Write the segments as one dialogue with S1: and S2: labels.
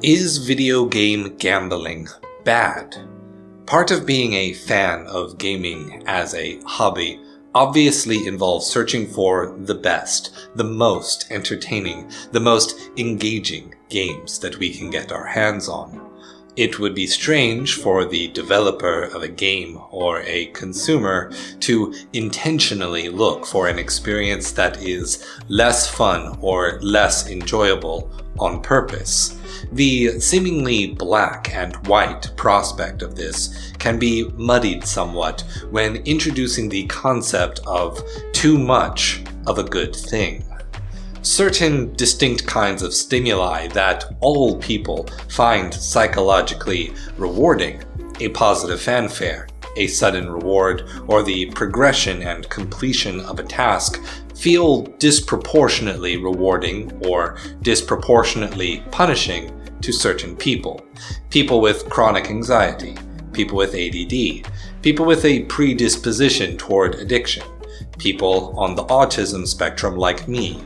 S1: Is video game gambling bad? Part of being a fan of gaming as a hobby obviously involves searching for the best, the most entertaining, the most engaging games that we can get our hands on. It would be strange for the developer of a game or a consumer to intentionally look for an experience that is less fun or less enjoyable on purpose. The seemingly black and white prospect of this can be muddied somewhat when introducing the concept of too much of a good thing. Certain distinct kinds of stimuli that all people find psychologically rewarding, a positive fanfare, a sudden reward, or the progression and completion of a task, feel disproportionately rewarding or disproportionately punishing to certain people. People with chronic anxiety, people with ADD, people with a predisposition toward addiction, people on the autism spectrum like me.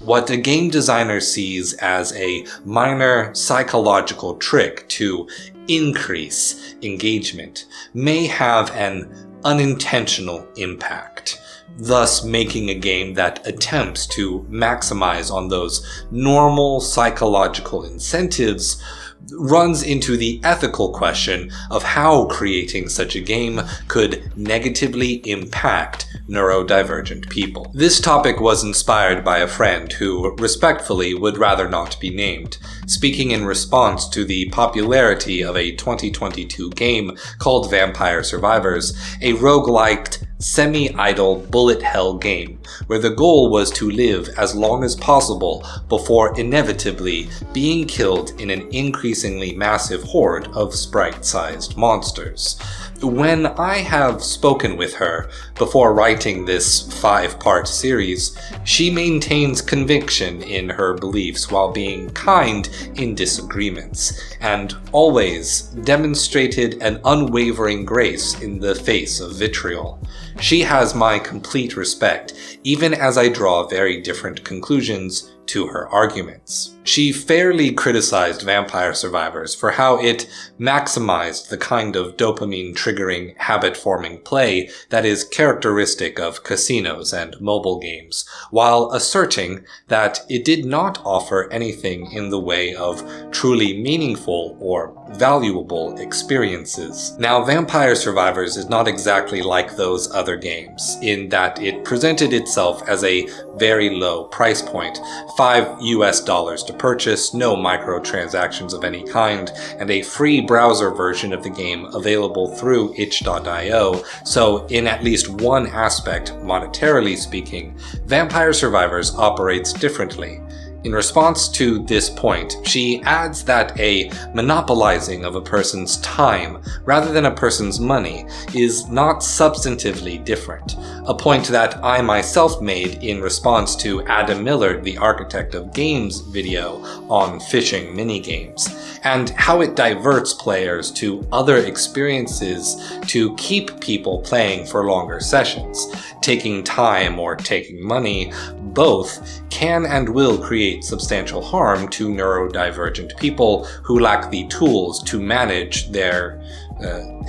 S1: What a game designer sees as a minor psychological trick to increase engagement may have an unintentional impact, thus making a game that attempts to maximize on those normal psychological incentives runs into the ethical question of how creating such a game could negatively impact neurodivergent people. This topic was inspired by a friend who, respectfully, would rather not be named, speaking in response to the popularity of a 2022 game called Vampire Survivors, a roguelike semi-idle bullet hell game, where the goal was to live as long as possible before inevitably being killed in an increasingly massive horde of sprite-sized monsters. When I have spoken with her before writing this 5-part series, she maintains conviction in her beliefs while being kind in disagreements, and always demonstrated an unwavering grace in the face of vitriol. She has my complete respect, even as I draw very different conclusions to her arguments. She fairly criticized Vampire Survivors for how it maximized the kind of dopamine-triggering, habit-forming play that is characteristic of casinos and mobile games, while asserting that it did not offer anything in the way of truly meaningful or valuable experiences. Now, Vampire Survivors is not exactly like those other games, in that it presented itself as a very low price point, $5 to purchase, no microtransactions of any kind, and a free browser version of the game available through itch.io, so in at least one aspect, monetarily speaking, Vampire Survivors operates differently. In response to this point, she adds that a monopolizing of a person's time rather than a person's money is not substantively different, a point that I myself made in response to Adam Miller, the architect of games video on fishing minigames, and how it diverts players to other experiences to keep people playing for longer sessions. Taking time or taking money, both can and will create substantial harm to neurodivergent people who lack the tools to manage their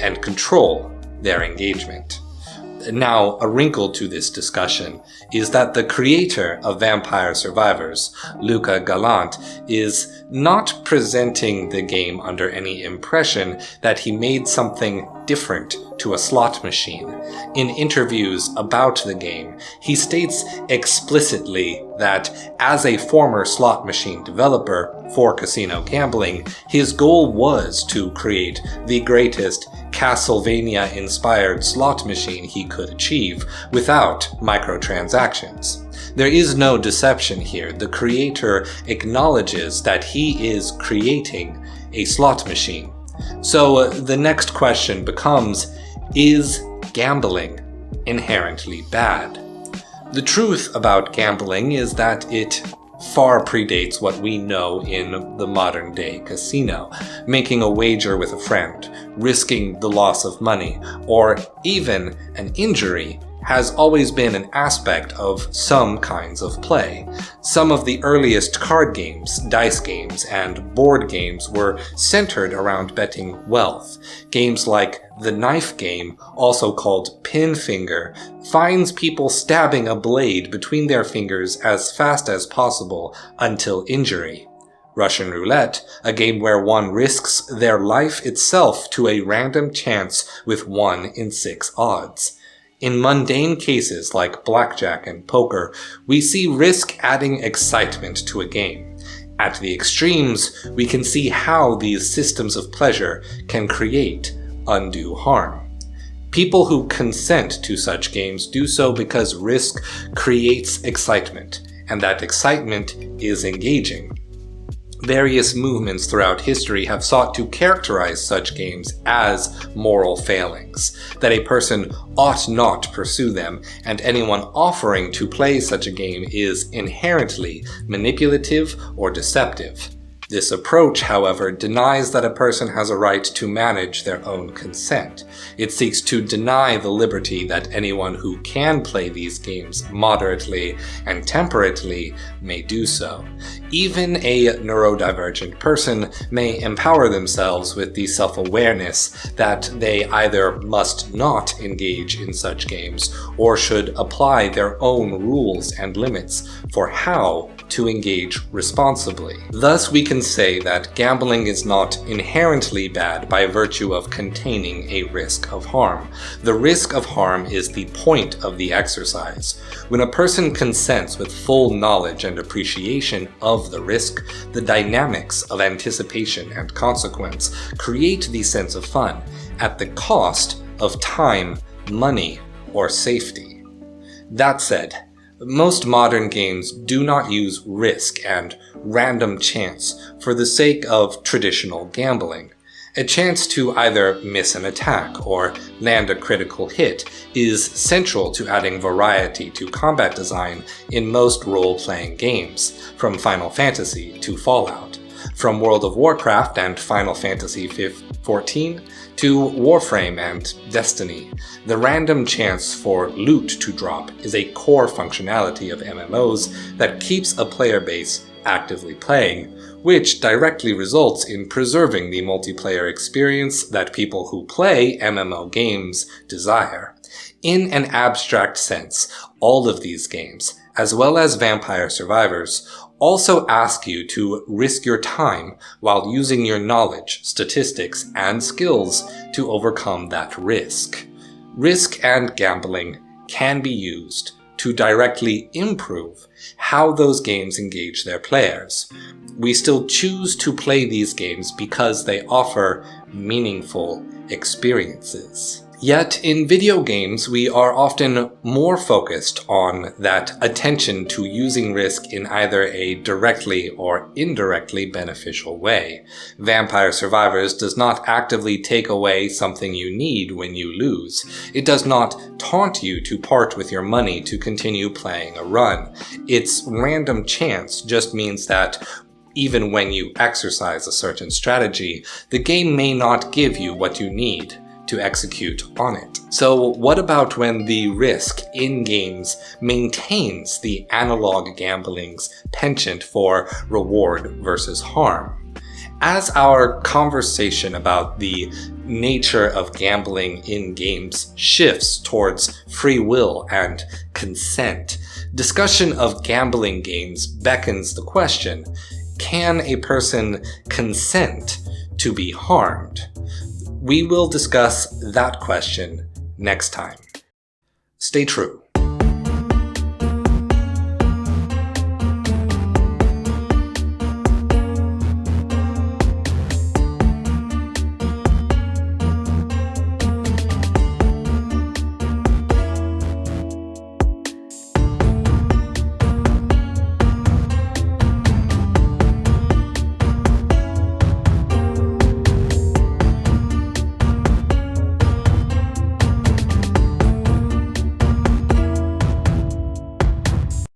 S1: and control their engagement. Now, a wrinkle to this discussion is that the creator of Vampire Survivors, Luca Gallant, is not presenting the game under any impression that he made something different to a slot machine. In interviews about the game, he states explicitly that as a former slot machine developer for casino gambling, his goal was to create the greatest Castlevania-inspired slot machine he could achieve without microtransactions. There is no deception here. The creator acknowledges that he is creating a slot machine. So the next question becomes, is gambling inherently bad? The truth about gambling is that it far predates what we know in the modern day casino. Making a wager with a friend, risking the loss of money, or even an injury has always been an aspect of some kinds of play. Some of the earliest card games, dice games, and board games were centered around betting wealth. Games like the knife game, also called pin finger, finds people stabbing a blade between their fingers as fast as possible until injury. Russian roulette, a game where one risks their life itself to a random chance with 1 in 6 odds. In mundane cases like blackjack and poker, we see risk adding excitement to a game. At the extremes, we can see how these systems of pleasure can create undue harm. People who consent to such games do so because risk creates excitement, and that excitement is engaging. Various movements throughout history have sought to characterize such games as moral failings, that a person ought not pursue them, and anyone offering to play such a game is inherently manipulative or deceptive. This approach, however, denies that a person has a right to manage their own consent. It seeks to deny the liberty that anyone who can play these games moderately and temperately may do so. Even a neurodivergent person may empower themselves with the self-awareness that they either must not engage in such games or should apply their own rules and limits for how to engage responsibly. Thus, we can say that gambling is not inherently bad by virtue of containing a risk of harm. The risk of harm is the point of the exercise. When a person consents with full knowledge and appreciation of the risk, the dynamics of anticipation and consequence create the sense of fun at the cost of time, money, or safety. That said, most modern games do not use risk and random chance for the sake of traditional gambling. A chance to either miss an attack or land a critical hit is central to adding variety to combat design in most role-playing games, from Final Fantasy to Fallout. From World of Warcraft and Final Fantasy XIV to Warframe and Destiny, the random chance for loot to drop is a core functionality of MMOs that keeps a player base actively playing, which directly results in preserving the multiplayer experience that people who play MMO games desire. In an abstract sense, all of these games, as well as Vampire Survivors, also ask you to risk your time while using your knowledge, statistics, and skills to overcome that risk. Risk and gambling can be used to directly improve how those games engage their players. We still choose to play these games because they offer meaningful experiences. Yet, in video games, we are often more focused on that attention to using risk in either a directly or indirectly beneficial way. Vampire Survivors does not actively take away something you need when you lose. It does not taunt you to part with your money to continue playing a run. Its random chance just means that even when you exercise a certain strategy, the game may not give you what you need to execute on it. So what about when the risk in games maintains the analog gambling's penchant for reward versus harm? As our conversation about the nature of gambling in games shifts towards free will and consent, discussion of gambling games beckons the question, can a person consent to be harmed? We will discuss that question next time. Stay true.